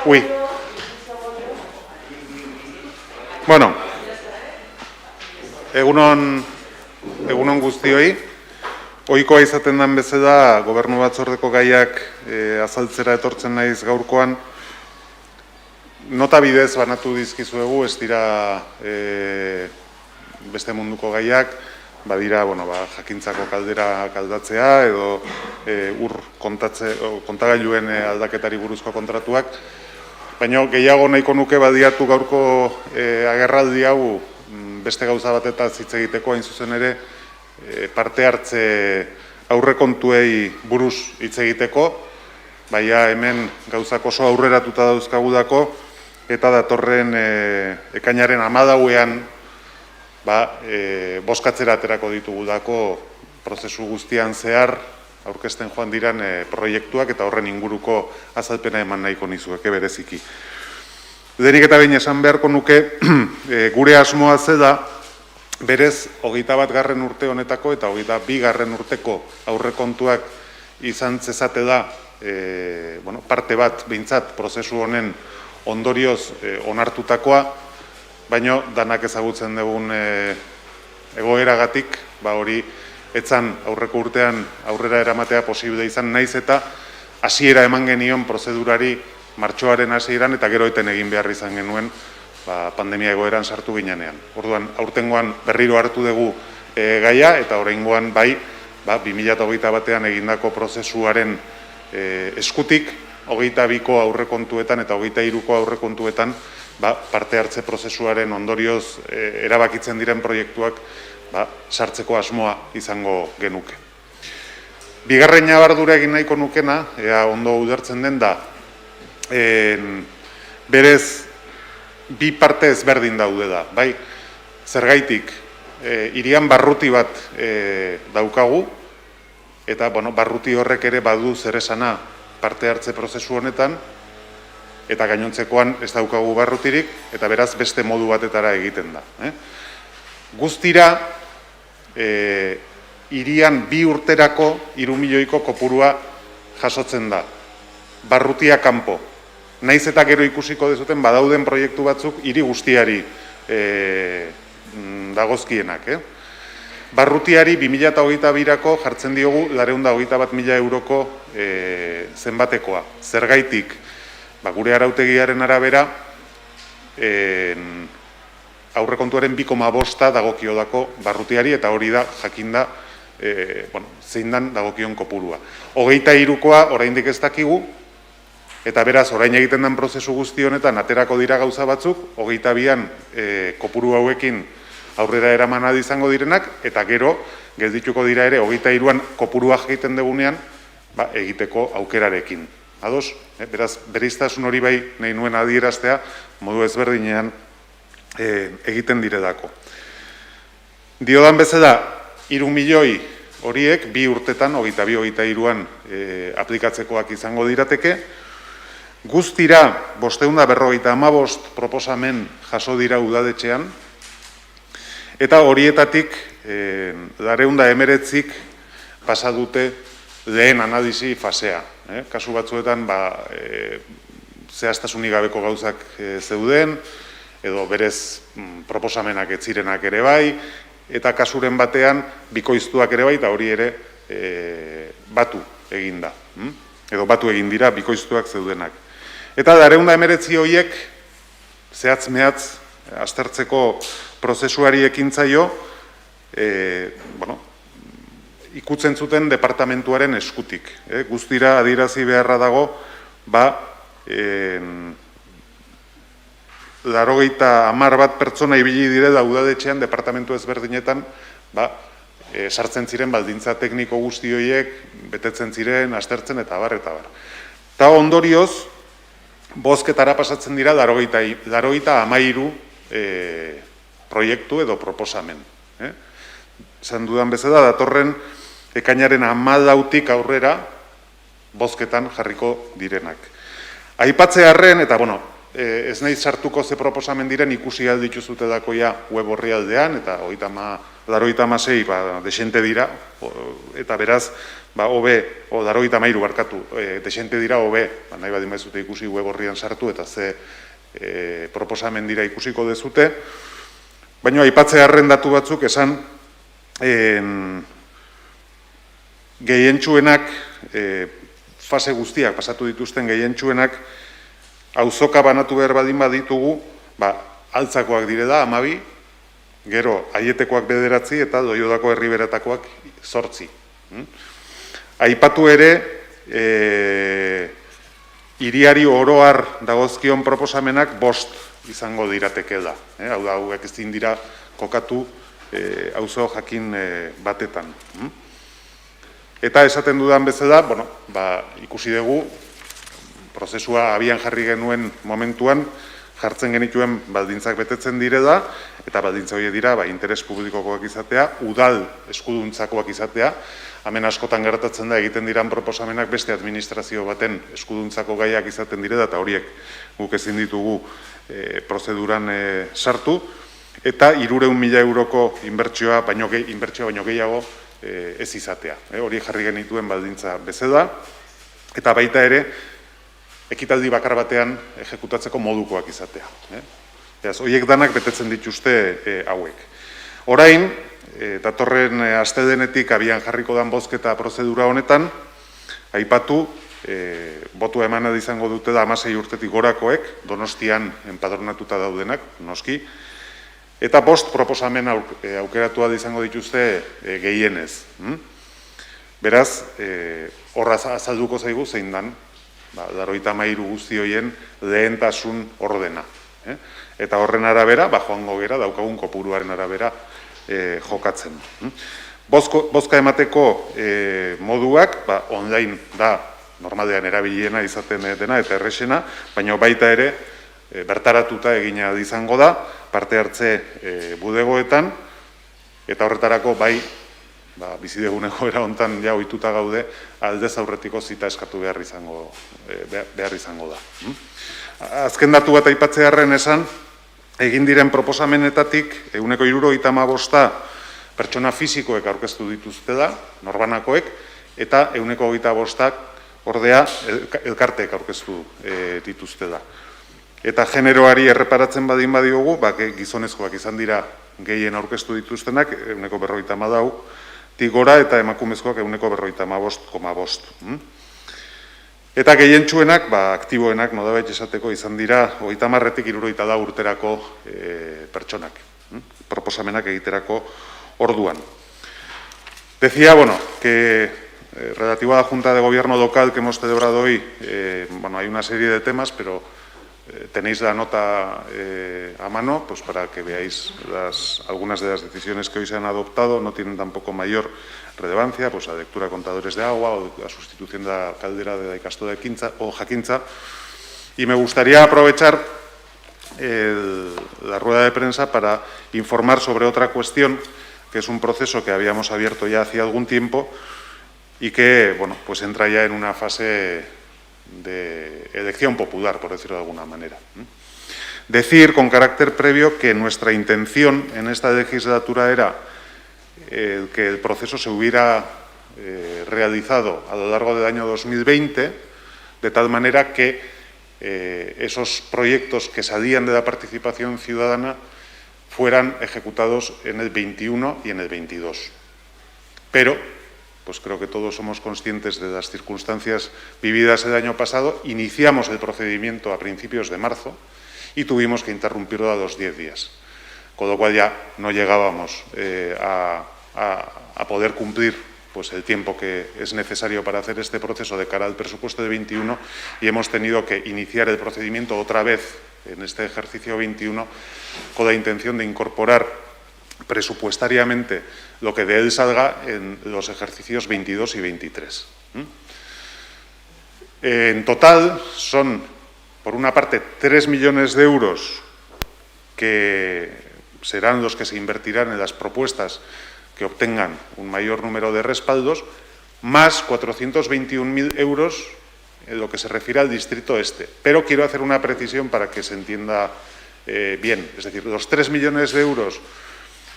Ui. Bueno, egunon guztioi. Ohikoa izaten den bezala gobernu batzordeko gaiak azaltzera etortzen naiz gaurkoan. Nota bidez banatu dizkizuegu, ez dira beste munduko gaiak, badira jakintzako kaldera kaldatzea edo ur kontagailuen aldaketari buruzko kontratuak. Baina gehiago nahiko nuke badiatu gaurko agerraldi hau beste gauza batetaz hitz egiteko, hain zuzen ere parte hartze aurrekontuei buruz hitz egiteko, baina hemen gauzak oso aurreratuta dauzkagudako, eta datorren ekainaren 14ean bozkatzera aterako ditugudako prozesu guztian zehar aurkezten joan diran proiektuak eta horren inguruko azalpena eman nahiko nizueke bereziki. Lehenik eta behin esan beharko nuke gure asmoa zeda berez 21. urte honetako eta 22. urteko aurrekontuak izan zezate da parte bat behintzat prozesu honen ondorioz onartutakoa, baina danak ezagutzen dugun egoeragatik, hori etzan aurreko urtean aurrera eramatea posible izan, naiz eta hasiera eman genion prozedurari martxoaren hasieran eta gero eten egin behar izan genuen pandemia egoeran sartu ginenean. Orduan, aurtengoan berriro hartu dugu gaia eta oraingoan 2021ean egindako prozesuaren eskutik 22ko aurrekontuetan eta 23ko aurrekontuetan parte hartze prozesuaren ondorioz erabakitzen diren proiektuak sartzeko asmoa izango genuke. Bigarren ñabardura egin nahiko nukena, ea ondo ulertzen den da, berez bi parte ezberdin daude da, bai? Zergaitik, hirian barruti bat daukagu, eta barruti horrek ere badu zeresana parte hartze prozesu honetan, eta gainontzekoan ez daukagu barrutirik, eta beraz beste modu batetara egiten da. Guztira, hirian 2 urterako 3 milioiko kopurua jasotzen da. Barrutia kanpo. Naiz eta gero ikusiko dezuten badauden proiektu batzuk hiri guztiari dagozkienak. Barrutiari 2022ko jartzen diogu 221.000 euroko zenbatekoa. Zergaitik, gure arautegiaren arabera, aurrekontuaren 2,5 dagokiodako barrutiari, eta hori da jakinda zein dan dagokion kopurua. 23koa oraindik ez dakigu, eta beraz orain egiten den prozesu guzti honetan aterako dira gauza batzuk, 22an kopuru hauekin aurrera eraman izango direnak, eta gero geldituko dira ere 23an kopuruak egiten dugunean egiteko aukerarekin. Ados? Beraz, bereiztasun hori bai nahi nuen adieraztea modu ezberdinean egiten diredako. Diodan bezala, 3 milioi horiek 2 urtetan, 22-23an aplikatzekoak izango dirateke. Guztira, 555 proposamen jaso dira udadetxean, eta horietatik 219 pasa dute lehen analizi fasea. Kasu batzuetan zehaztasunik gabeko gauzak zeuden, edo berez proposamenak ez zirenak ere bai, eta kasuren batean bikoiztuak ere bai, eta hori ere batu egin da. Edo batu egin dira bikoiztuak zeudenak. Eta 219 horiek zehatz-mehatz aztertzeko prozesuari ekintzaio, ikutzen zuten departamentuaren eskutik. Guztira adierazi beharra dago, 80 pertsona ibili direla udadetxean departamentu ezberdinetan, sartzen ziren baldintza tekniko guzti horiek, betetzen ziren, aztertzen eta bar, eta bar. Eta ondorioz, bozketara pasatzen dira 83 proiektu edo proposamen. Esan dudan bezala, datorren ekainaren 14tik aurrera bozketan jarriko direnak. Aipatzearren, eta ez nahi sartuko ze proposamen diren ikusi aldituzute dakoia web horrialdean, eta 86 desente dira, eta beraz hobe, darogeita hamairu barkatu, desente dira hobe, nahi badin bezute ikusi web horrian sartu eta ze proposamen dira ikusiko dezute, baina aipatze datu batzuk esan gehientsuenak, fase guztiak pasatu dituzten gehientsuenak, auzoka banatu behar badin baditugu, altzakoak direla 12, gero Aietekoak 9 eta Doiodako Herriberatakoak 8. Aipatu ere, hiriari oroar dagozkion proposamenak 5 izango diratekeela. Hau da, hauek ezin dira kokatu auzo jakin batetan. Eta esaten dudan bezala, ikusi dugu, prozesua abian jarri genuen momentuan, jartzen genituen baldintzak betetzen direla, eta baldintza horiek dira, interes publikokoak izatea, udal eskuduntzakoak izatea, hemen askotan gertatzen da egiten diran proposamenak beste administrazio baten eskuduntzako gaiak izaten direla, eta horiek guk ezin ditugu prozeduran sartu, eta 300.000 euroko inbertsioa baino gehiago ez izatea. Hori jarri genituen baldintza bezala, eta baita ere, ekitaldi bakar batean ejekutatzeko modukoak izatea. Horiek danak betetzen dituzte hauek. Orain, datorren astedenetik abian jarriko dan bozketa prozedura honetan, aipatu, botua emana izango dute da 16 urtetik gorakoek, Donostian enpadronatuta daudenak, noski, eta 5 proposamen aukeratua izango dituzte gehienez. Beraz, horra azalduko zaigu zein dan, 93 guzti horien lehentasun ordena. Eta horren arabera, joango gera, daukagun kopuruaren arabera jokatzen. Bozka emateko moduak, online da, normalean erabiliena izaten dena eta errexena, baina baita ere, bertaratuta egina izango da, parte hartze budegoetan, eta horretarako bizideguneko era hontan ja ohituta gaude, aldez aurretiko zita eskatu behar izango da. Azken datu bat aipatzearren esan, egin diren proposamenetatik, 75% pertsona fisikoek aurkeztu dituztela, norbanakoek, eta 25% ordea elkarteek aurkeztu dituztela. Eta generoari erreparatzen badin badiogu, gizonezkoak izan dira gehien aurkeztu dituztenak, 54%, tigora eta emakumezkoak 55,5%. Eta gehientsuenak, aktiboenak, nodabait esateko izan dira, 30-tik 64 urterako pertsonak, proposamenak egiterako orduan. Decía, que relativo a la Junta de Gobierno local que hemos celebrado hoy, hay una serie de temas, pero tenéis la nota a mano, pues para que veáis algunas de las decisiones que hoy se han adoptado, no tienen tampoco mayor relevancia, pues la lectura de contadores de agua o la sustitución de la caldera de la Ikastola de Jakintza. Y me gustaría aprovechar la rueda de prensa para informar sobre otra cuestión, que es un proceso que habíamos abierto ya hacía algún tiempo y que, pues entra ya en una fase de elección popular, por decirlo de alguna manera. Decir con carácter previo que nuestra intención en esta legislatura era que el proceso se hubiera realizado a lo largo del año 2020, de tal manera que esos proyectos que salían de la participación ciudadana fueran ejecutados en el 21 y en el 22. Pero, pues creo que todos somos conscientes de las circunstancias vividas el año pasado, iniciamos el procedimiento a principios de marzo y tuvimos que interrumpirlo a los 10 días, con lo cual ya no llegábamos a poder cumplir pues, el tiempo que es necesario para hacer este proceso de cara al presupuesto de 21 y hemos tenido que iniciar el procedimiento otra vez en este ejercicio 21 con la intención de incorporar presupuestariamente lo que de él salga en los ejercicios 22 y 23. En total son, por una parte, 3 millones de euros que serán los que se invertirán en las propuestas que obtengan un mayor número de respaldos, más 421.000 euros en lo que se refiere al distrito este. Pero quiero hacer una precisión para que se entienda bien. Es decir, los 3 millones de euros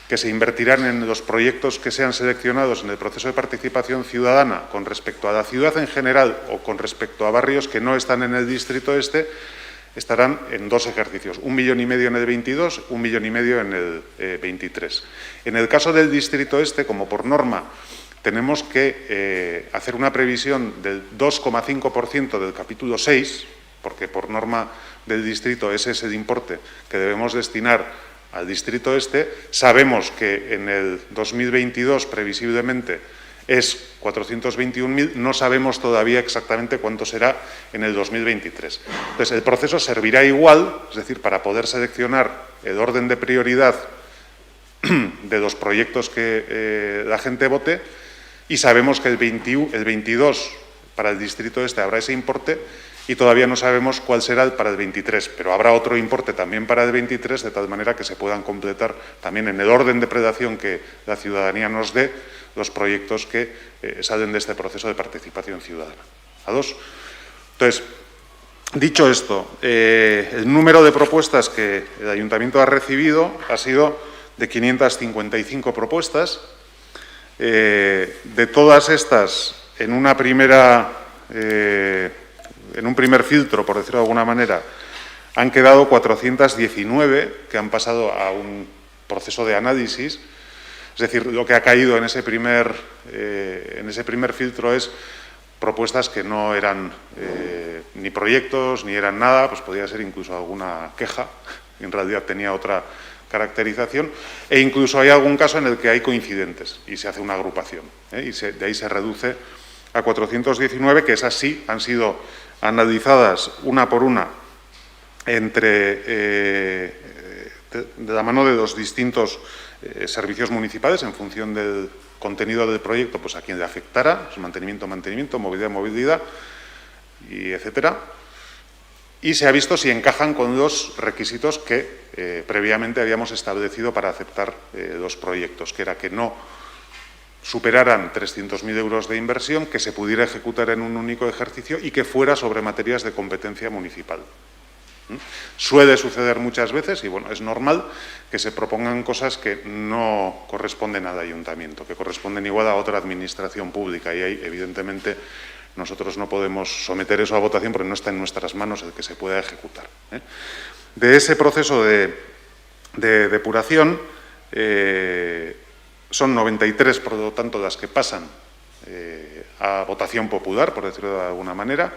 que se invertirán en los proyectos que sean seleccionados en el proceso de participación ciudadana con respecto a la ciudad en general o con respecto a barrios que no están en el distrito este, estarán en 2 ejercicios, 1,5 millones en el 22, 1,5 millones en el 23. En el caso del distrito este, como por norma, tenemos que hacer una previsión del 2,5% del capítulo 6, porque por norma del distrito ese es el importe que debemos destinar al distrito este. Sabemos que en el 2022 previsiblemente es 421.000, no sabemos todavía exactamente cuánto será en el 2023. Entonces, el proceso servirá igual, es decir, para poder seleccionar el orden de prioridad de los proyectos que la gente vote, y sabemos que el 22 para el distrito este habrá ese importe, y todavía no sabemos cuál será para el 23, pero habrá otro importe también para el 23, de tal manera que se puedan completar también en el orden de predación que la ciudadanía nos dé los proyectos que salen de este proceso de participación ciudadana. Entonces, dicho esto, el número de propuestas que el Ayuntamiento ha recibido ha sido de 555 propuestas. De todas estas, en un primer filtro, por decirlo de alguna manera, han quedado 419 que han pasado a un proceso de análisis. Es decir, lo que ha caído en ese primer filtro es propuestas que no eran ni proyectos, ni eran nada, pues podría ser incluso alguna queja, que en realidad tenía otra caracterización, e incluso hay algún caso en el que hay coincidentes y se hace una agrupación, y de ahí se reduce a 419, que esas sí han sido analizadas una por una de la mano de los distintos servicios municipales en función del contenido del proyecto, pues a quien le afectara, pues mantenimiento, movilidad, y etcétera. Y se ha visto si encajan con los requisitos que previamente habíamos establecido para aceptar los proyectos, que era que no superaran 300.000 euros de inversión, que se pudiera ejecutar en un único ejercicio y que fuera sobre materias de competencia municipal. Suele suceder muchas veces, y bueno, es normal que se propongan cosas que no corresponden al ayuntamiento, que corresponden igual a otra administración pública, y ahí, evidentemente, nosotros no podemos someter eso a votación porque no está en nuestras manos el que se pueda ejecutar. De ese proceso de depuración, son 93, por lo tanto, las que pasan a votación popular, por decirlo de alguna manera,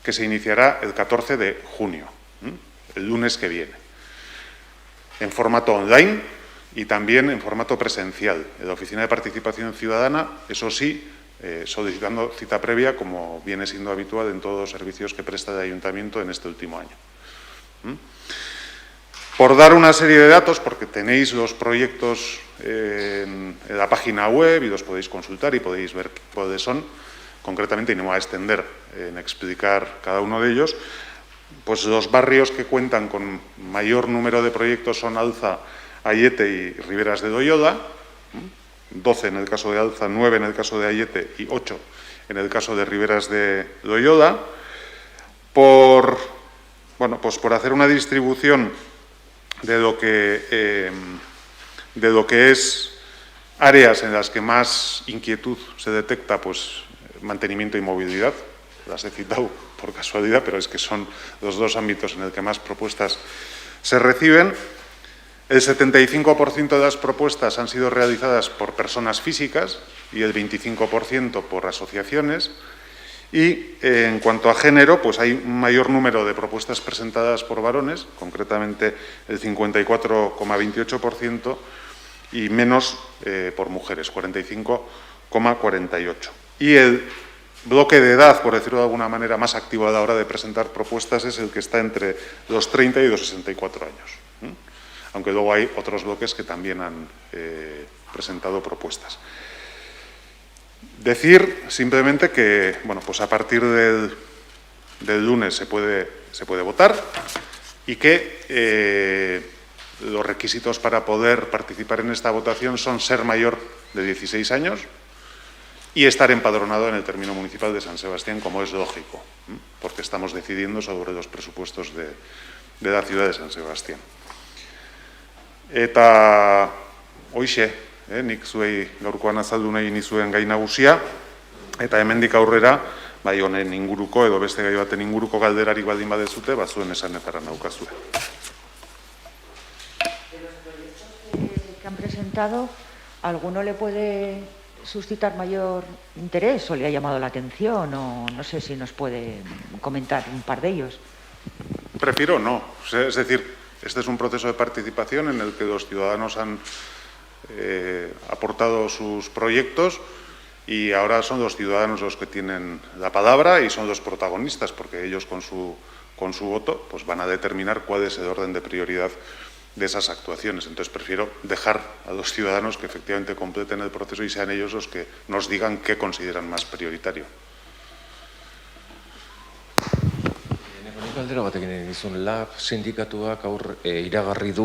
que se iniciará el 14 de junio, el lunes que viene, en formato online y también en formato presencial, en la Oficina de Participación Ciudadana, eso sí, solicitando cita previa, como viene siendo habitual en todos los servicios que presta el Ayuntamiento en este último año. Por dar una serie de datos, porque tenéis los proyectos en la página web y los podéis consultar y podéis ver cuáles son, concretamente, y no me voy a extender en explicar cada uno de ellos, pues los barrios que cuentan con mayor número de proyectos son Alza, Aiete y Riberas de Doyola, 12 en el caso de Alza, 9 en el caso de Aiete y 8 en el caso de Riberas de Doyola. Por hacer una distribución de lo que es áreas en las que más inquietud se detecta, pues mantenimiento y movilidad, las he citado por casualidad, pero es que son los dos ámbitos en el que más propuestas se reciben. El 75% de las propuestas han sido realizadas por personas físicas y el 25% por asociaciones. Y en cuanto a género, pues hay un mayor número de propuestas presentadas por varones, concretamente el 54,28%, y menos por mujeres, 45,48%. Y el bloque de edad, por decirlo de alguna manera, más activo a la hora de presentar propuestas es el que está entre los 30 y los 64 años. Aunque luego hay otros bloques que también han presentado propuestas. Decir simplemente que, bueno, pues a partir del lunes se puede votar y que los requisitos para poder participar en esta votación son ser mayor de 16 años y estar empadronado en el término municipal de San Sebastián, como es lógico, porque estamos decidiendo sobre los presupuestos de la ciudad de San Sebastián. Eta hoixe, nik zuei gaurkoan azaldu nahi nizuen gai nagusia, eta hemendik aurrera, bai honen inguruko edo beste gai baten inguruko galderarik baldin badezute, zuen esanetara naukazue. De los proyectos que han presentado, ¿alguno le puede suscitar mayor interés o le ha llamado la atención? O no sé si nos puede comentar un par de ellos. Prefiero no. Es decir, este es un proceso de participación en el que los ciudadanos han aportado sus proyectos y ahora son los ciudadanos los que tienen la palabra y son los protagonistas, porque ellos con su voto pues van a determinar cuál es el orden de prioridad de esas actuaciones. Entonces prefiero dejar a los ciudadanos que efectivamente completen el proceso y sean ellos los que nos digan qué consideran más prioritario. Galdera batekin egin dizun, LAB sindikatuak iragarri du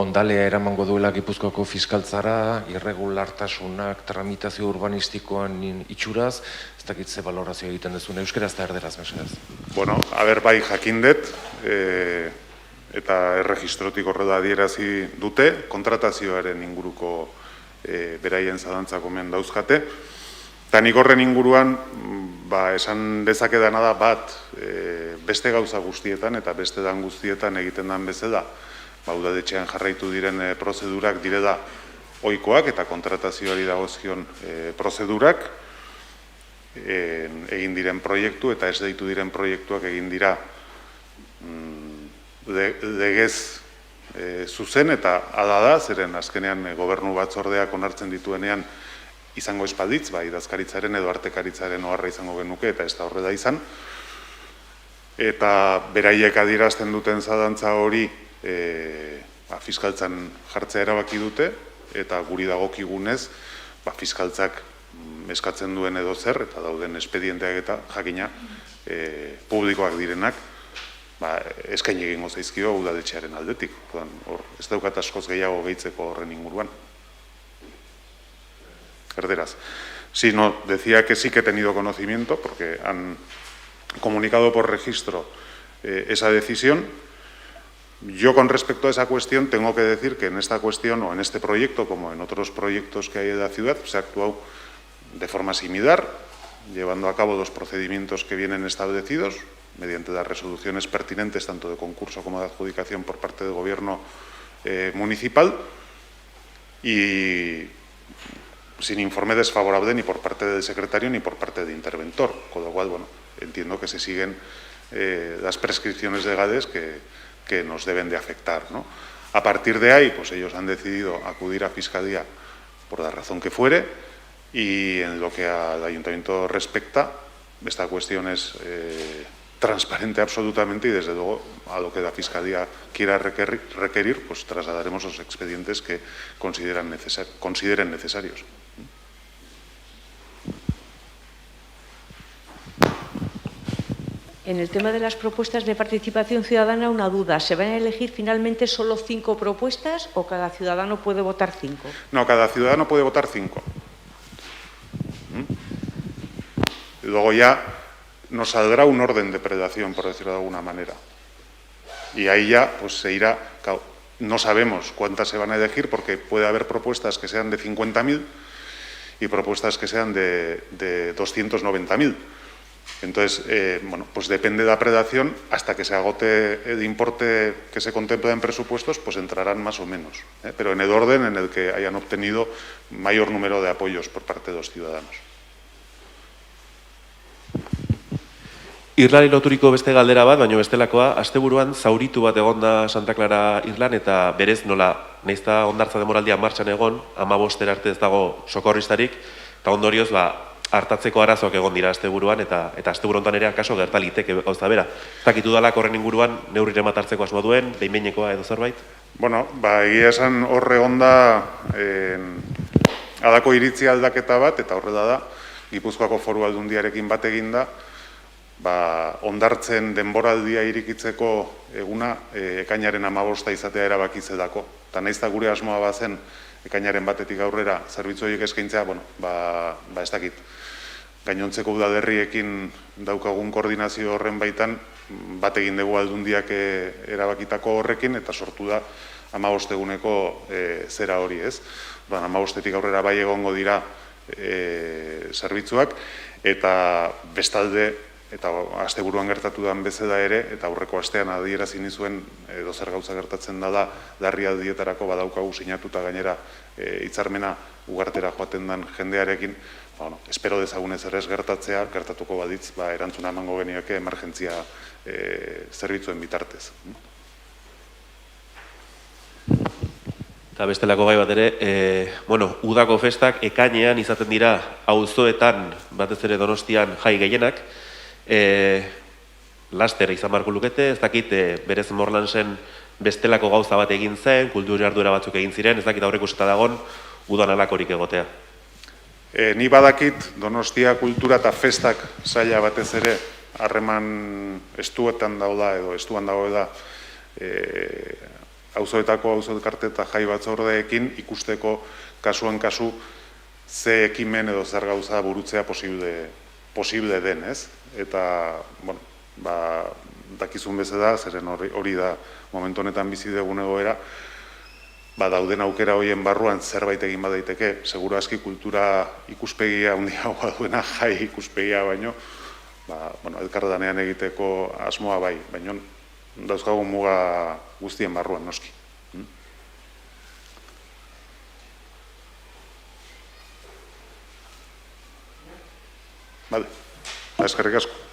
ondalea eramango duela Gipuzkoako fiskaltzara, irregulartasunak tramitazio urbanistikoan itxuraz, ez dakit ze balorazio egiten duzun, euskeraz eta erderaz mesedez. Bueno, bai jakindet, eta erregistrotik horrela adierazi dute, kontratazioaren inguruko beraien zalantzak omen dauzkate, eta nik horren inguruan, esan dezakedana da bat, beste gauza guztietan eta beste dan guztietan egiten den bezala, udadetxean jarraitu diren prozedurak direla ohikoak eta kontratazioari dagozkion prozedurak, egin diren proiektu eta ez deitu diren proiektuak egin dira legez zuzen eta ala da, zeren azkenean gobernu batzordeak onartzen dituenean izango espalditz, idazkaritzaren edo artekaritzaren oharra izango genuke eta ez da horrela izan. Eta beraiek adierazten duten zalantza hori fiskaltzan jartzea erabaki dute eta guri dagokigunez fiskaltzak eskatzen duen edo zer eta dauden espedienteak eta jakina publikoak direnak eskaini egingo zaizkio udadetxearen aldetik. Ez daukat askoz gehiago gehitzeko horren inguruan. Erderaz. Sí, no, decía que sí que he tenido conocimiento porque han comunicado por registro esa decisión. Yo con respecto a esa cuestión tengo que decir que en esta cuestión o en este proyecto como en otros proyectos que hay en la ciudad se ha actuado de forma similar, llevando a cabo los procedimientos que vienen establecidos mediante las resoluciones pertinentes tanto de concurso como de adjudicación por parte del gobierno municipal y sin informe desfavorable ni por parte del secretario ni por parte del interventor, con lo cual, bueno, entiendo que se siguen las prescripciones legales que nos deben de afectar, ¿no? A partir de ahí, pues ellos han decidido acudir a Fiscalía por la razón que fuere y en lo que al Ayuntamiento respecta, esta cuestión es transparente absolutamente y desde luego a lo que la Fiscalía quiera requerir, pues trasladaremos los expedientes que consideren necesarios. En el tema de las propuestas de participación ciudadana, una duda. ¿Se van a elegir finalmente solo 5 propuestas o cada ciudadano puede votar 5? No, cada ciudadano puede votar 5. Luego ya nos saldrá un orden de predación, por decirlo de alguna manera. Y ahí ya pues se irá, claro, no sabemos cuántas se van a elegir porque puede haber propuestas que sean de 50.000 y propuestas que sean de 290.000. Entonces, bueno, pues depende de la predación, hasta que se agote el importe que se contempla en presupuestos, pues entrarán más o menos, pero en el orden en el que hayan obtenido mayor número de apoyos por parte de los ciudadanos. Irlari loturiko beste galdera bat, baina bestelakoa, asteburuan zauritu bat egon da Santa Clara Irlan eta berez nola, naizta ondartza demoraldia martxan egon, 15 arte ez dago sokorristarik, eta ondorioz, hartatzeko arazoak egon dira asteburuan eta asteburu hontan ere akaso gertaliteke gauza bera. Ez dakitu dalak horren inguruan neurrire hartzeko asmoa duen, behin-behinekoa edo zerbait? Bueno, egia esan horre onda adako iritzi aldaketa bat, eta horrela da, Gipuzkoako Foru Aldundiarekin bat eginda, ondartzen denboraldia irikitzeko eguna ekainaren 15 izatea erabakitzelako. Eta nahiz da gure asmoa bazen ekainaren batetik aurrera zerbitzu horiek eskaintzea, bueno, ez dakit. Gainontzeko udalerriekin daukagun koordinazio horren baitan, bat egin dugu Aldundiak erabakitako horrekin, eta sortu da 15 eguneko zera hori, ez? 15etik aurrera bai egongo dira zerbitzuak, eta bestalde, eta asteburuan gertatu den bezala ere, eta aurreko astean adierazi nizuen edozer gauza gertatzen da larrialdietarako badaukagu sinatuta gainera hitzarmena ugartera joaten den jendearekin, espero dezagunez ere ez gertatzea, gertatuko baditz, erantzuna emango genioke emergentzia zerbitzuen bitartez. Eta bestelako gai bat ere, udako festak ekainean izaten dira auzoetan, batez ere Donostian jai gehienak, laster izan barko lukete, ez dakit berez Morlansen bestelako gauza bat egin zen, kultur jarduera batzuk egin ziren, ez dakit aurreikusita dagon udan alakorik egotea. Ni badakit Donostia kultura eta festak saila batez ere harreman estuetan dauda edo estuan dago da auzoetako auzoelkarte eta jai batzordeekin ikusteko kasuan kasu ze ekimen edo zer gauza burutzea posible den, ez? Eta, dakizun bezala, zeren hori da momentu honetan bizi dugun egoera, dauden aukera horien barruan zerbait egin badaiteke, seguru aski kultura ikuspegia handiagoa duena jai ikuspegia baino, elkardanean egiteko asmoa bai, baino dauzkagun muga guztien barruan noski. Eskerrik asko.